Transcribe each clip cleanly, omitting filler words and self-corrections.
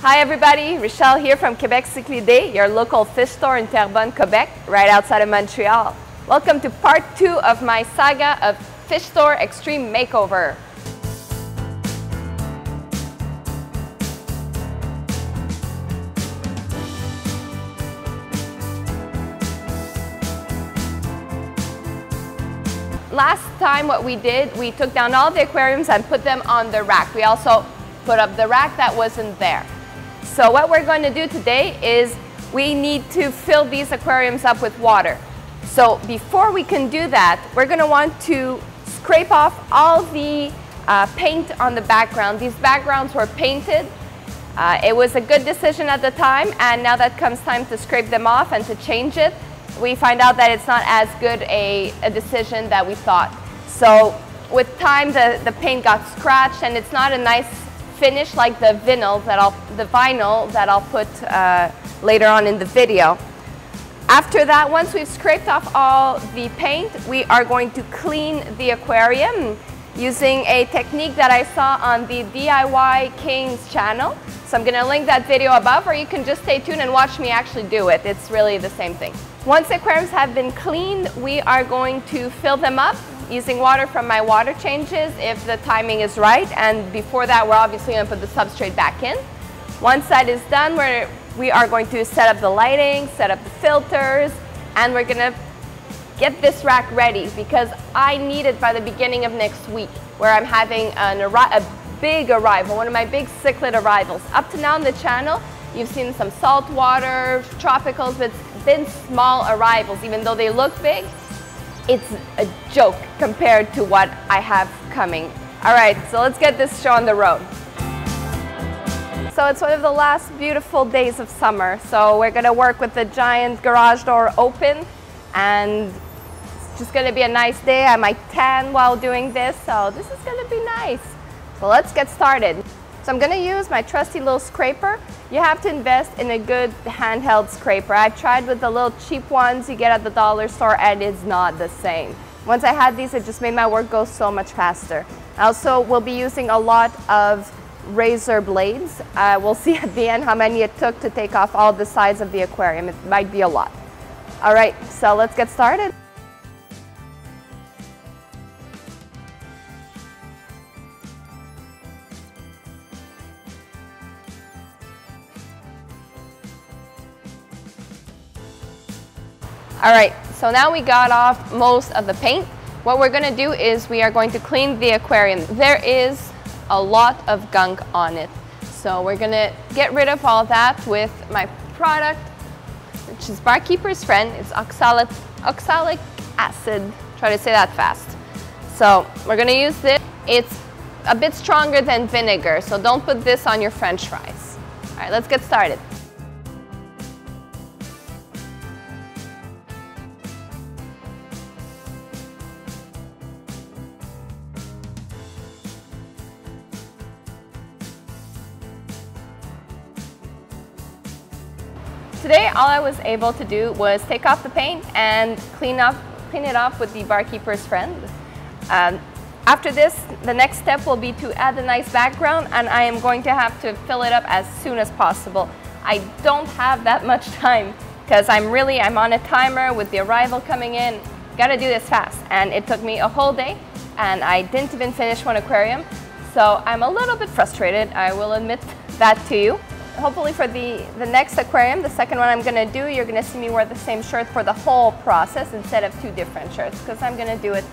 Hi everybody, Michelle here from Quebec CICHLIDS, your local fish store in Terrebonne, Quebec, right outside of Montreal. Welcome to part 2 of my saga of Store Xtreme Makeover. Last time what we did, we took down all the aquariums and put them on the rack. We also put up the rack that wasn't there. So what we're going to do today is we need to fill these aquariums up with water. So before we can do that, we're going to want to scrape off all the paint on the background. These backgrounds were painted. It was a good decision at the time, and now that comes time to scrape them off and to change it, we find out that it's not as good a decision that we thought. So with time, the paint got scratched, and it's not a nice finish like the vinyl that I'll put later on in the video. After that, once we've scraped off all the paint, we are going to clean the aquarium using a technique that I saw on the DIY King's channel. So I'm going to link that video above, or you can just stay tuned and watch me actually do it. It's really the same thing. Once the aquariums have been cleaned, we are going to fill them up using water from my water changes if the timing is right, and before that we're obviously going to put the substrate back in. Once that is done, we are going to set up the lighting, set up the filters, and we're going to get this rack ready because I need it by the beginning of next week, where I'm having a big arrival, one of my big cichlid arrivals. Up to now on the channel, you've seen some saltwater, tropicals, but it's been small arrivals. Even though they look big, it's a joke compared to what I have coming. All right, so let's get this show on the road. So it's one of the last beautiful days of summer. So we're gonna work with the giant garage door open, and it's just gonna be a nice day. I might tan while doing this, so this is gonna be nice. So let's get started. So I'm gonna use my trusty little scraper. You have to invest in a good handheld scraper. I've tried with the little cheap ones you get at the dollar store, and it's not the same. Once I had these, it just made my work go so much faster. I also will be using a lot of razor blades. We'll see at the end how many it took to take off all the sides of the aquarium. It might be a lot. All right, so let's get started. All right, so now we got off most of the paint. What we're gonna do is we are going to clean the aquarium. There is a lot of gunk on it. So we're gonna get rid of all that with my product, which is Barkeeper's Friend. It's oxalic acid. Try to say that fast. So we're gonna use this. It's a bit stronger than vinegar, so don't put this on your French fries. All right, let's get started. Today, all I was able to do was take off the paint and clean it off with the Barkeeper's Friend. After this, the next step will be to add a nice background, and I am going to have to fill it up as soon as possible. I don't have that much time because I'm on a timer with the arrival coming in. Gotta do this fast, and it took me a whole day, and I didn't even finish one aquarium, so I'm a little bit frustrated. I will admit that to you. Hopefully for the next aquarium, the second one I'm gonna do, you're gonna see me wear the same shirt for the whole process instead of 2 different shirts, because I'm gonna do it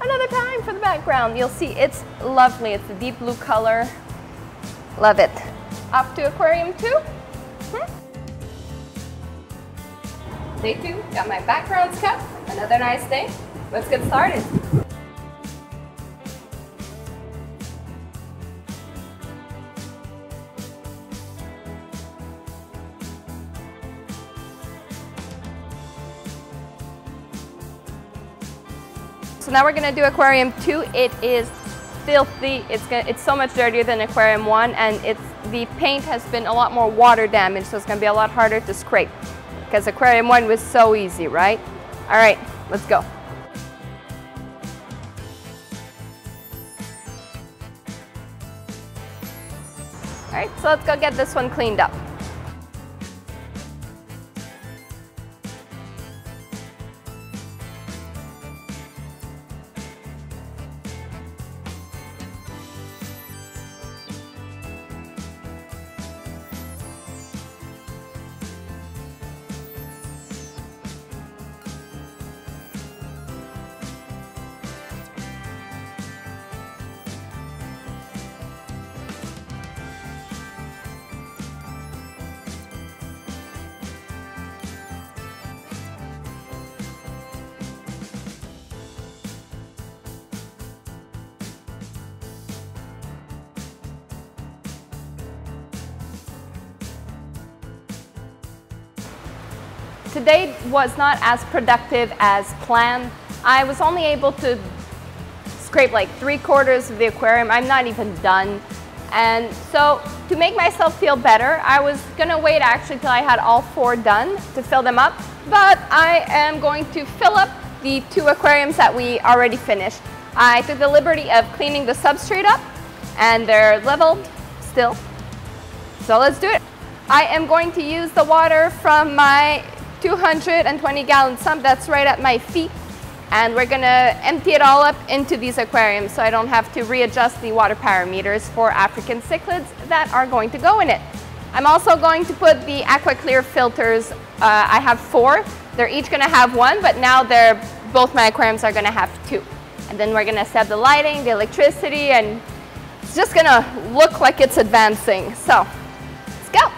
another time for the background. You'll see it's lovely. It's a deep blue color. Love it. Off to aquarium 2. Day 2, got my backgrounds cut. Another nice day. Let's get started. So now we're gonna do aquarium 2. It is filthy. It's so much dirtier than aquarium 1, and the paint has been a lot more water damaged, so it's gonna be a lot harder to scrape because aquarium 1 was so easy, right? All right, let's go. right, so let's go get this one cleaned up. Today was not as productive as planned. I was only able to scrape like 3/4 of the aquarium. I'm not even done. And so to make myself feel better, I was gonna wait actually till I had all 4 done to fill them up. But I am going to fill up the 2 aquariums that we already finished. I took the liberty of cleaning the substrate up and they're leveled still. So let's do it. I am going to use the water from my 220-gallon sump that's right at my feet, and we're gonna empty it all up into these aquariums so I don't have to readjust the water parameters for African cichlids that are going to go in it. I'm also going to put the AquaClear filters. I have 4. They're each gonna have 1, but now both my aquariums are gonna have 2. And then we're gonna set the lighting, the electricity, and it's just gonna look like it's advancing. So let's go.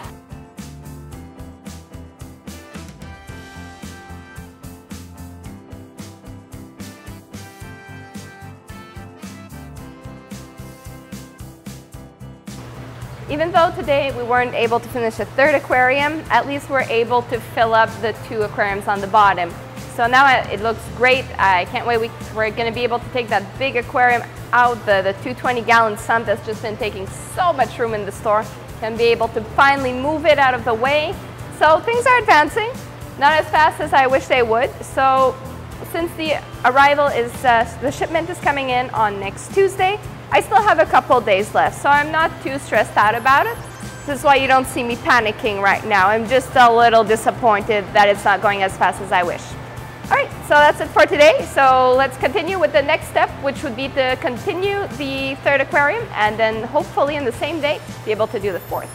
Even though today we weren't able to finish a 3rd aquarium, at least we're able to fill up the 2 aquariums on the bottom. So now it looks great. I can't wait. We're going to be able to take that big aquarium out, the 220-gallon sump that's just been taking so much room in the store, and be able to finally move it out of the way. So things are advancing, not as fast as I wish they would. So since the arrival is, the shipment is coming in on next Tuesday, I still have a couple days left, so I'm not too stressed out about it. This is why you don't see me panicking right now. I'm just a little disappointed that it's not going as fast as I wish. All right, so that's it for today. So let's continue with the next step, which would be to continue the 3rd aquarium and then hopefully in the same day be able to do the 4th.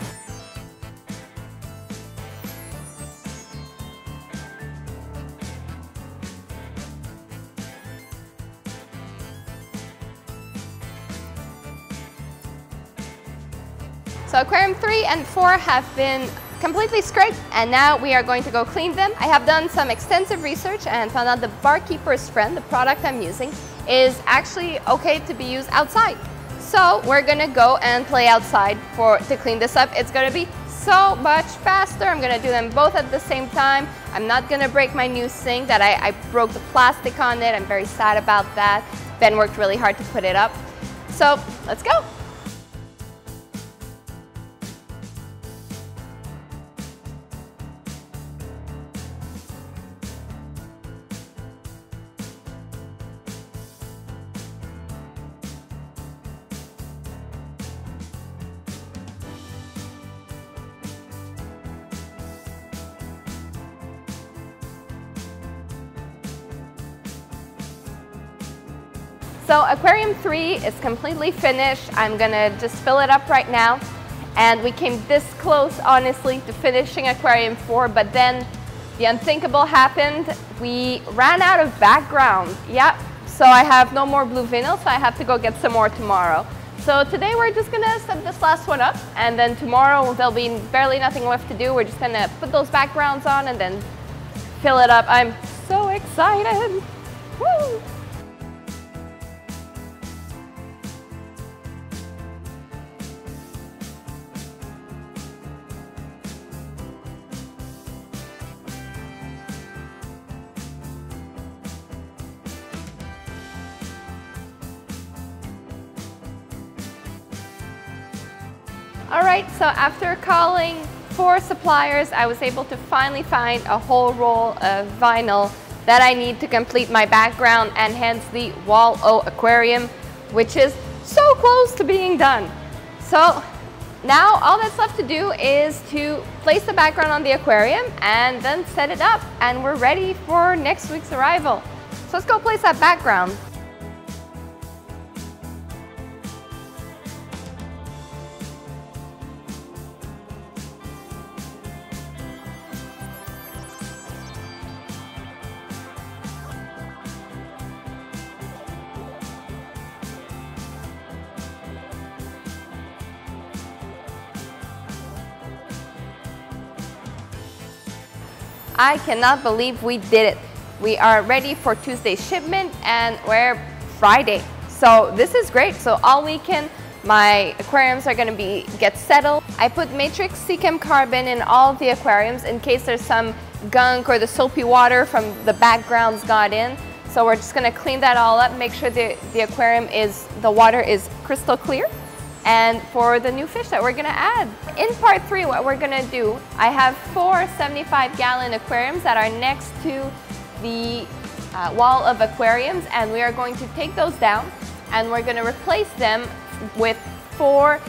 So aquarium 3 and 4 have been completely scraped, and now we are going to go clean them. I have done some extensive research and found out the Barkeeper's Friend, the product I'm using, is actually okay to be used outside. So we're gonna go and play outside to clean this up. It's gonna be so much faster. I'm gonna do them both at the same time. I'm not gonna break my new sink that I broke the plastic on it. I'm very sad about that. Ben worked really hard to put it up. So let's go. So aquarium 3 is completely finished. I'm gonna just fill it up right now. And we came this close, honestly, to finishing aquarium 4, but then the unthinkable happened. We ran out of background. Yeah, so I have no more blue vinyl, so I have to go get some more tomorrow. So today we're just gonna set this last one up, and then tomorrow there'll be barely nothing left to do. We're just gonna put those backgrounds on and then fill it up. I'm so excited. Woo! All right, so after calling 4 suppliers, I was able to finally find a whole roll of vinyl that I need to complete my background, and hence the Wall-o-aquarium, which is so close to being done. So Now all that's left to do is to place the background on the aquarium and then set it up, and we're ready for next week's arrival. So let's go place that background. I cannot believe we did it. We are ready for Tuesday's shipment and we're Friday. So this is great. So all weekend my aquariums are going to get settled. I put matrix Seachem carbon in all of the aquariums in case there's some gunk or the soapy water from the backgrounds got in. So we're just going to clean that all up, make sure the aquarium the water is crystal clear. And for the new fish that we're gonna add. In part 3, what we're gonna do, I have 4 75-gallon aquariums that are next to the wall of aquariums, and we are going to take those down and we're gonna replace them with 4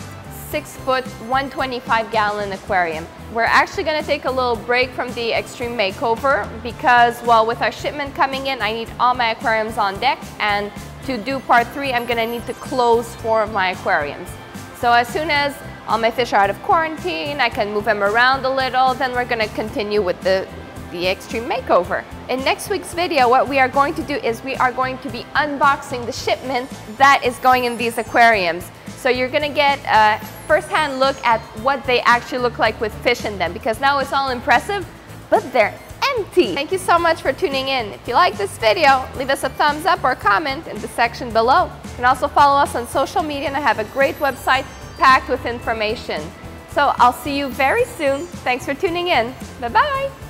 6-foot 125-gallon aquarium. We're actually gonna take a little break from the Xtreme Makeover because, well, with our shipment coming in, I need all my aquariums on deck, and to do part 3, I'm gonna need to close 4 of my aquariums. So as soon as all my fish are out of quarantine, I can move them around a little, then we're gonna continue with the Xtreme Makeover. In next week's video, what we are going to do is we are going to be unboxing the shipment that is going in these aquariums. So you're gonna get a first-hand look at what they actually look like with fish in them, because now it's all impressive, but they're empty. Thank you so much for tuning in. If you like this video, leave us a thumbs up or a comment in the section below. You can also follow us on social media, and I have a great website packed with information. So I'll see you very soon. Thanks for tuning in. Bye-bye.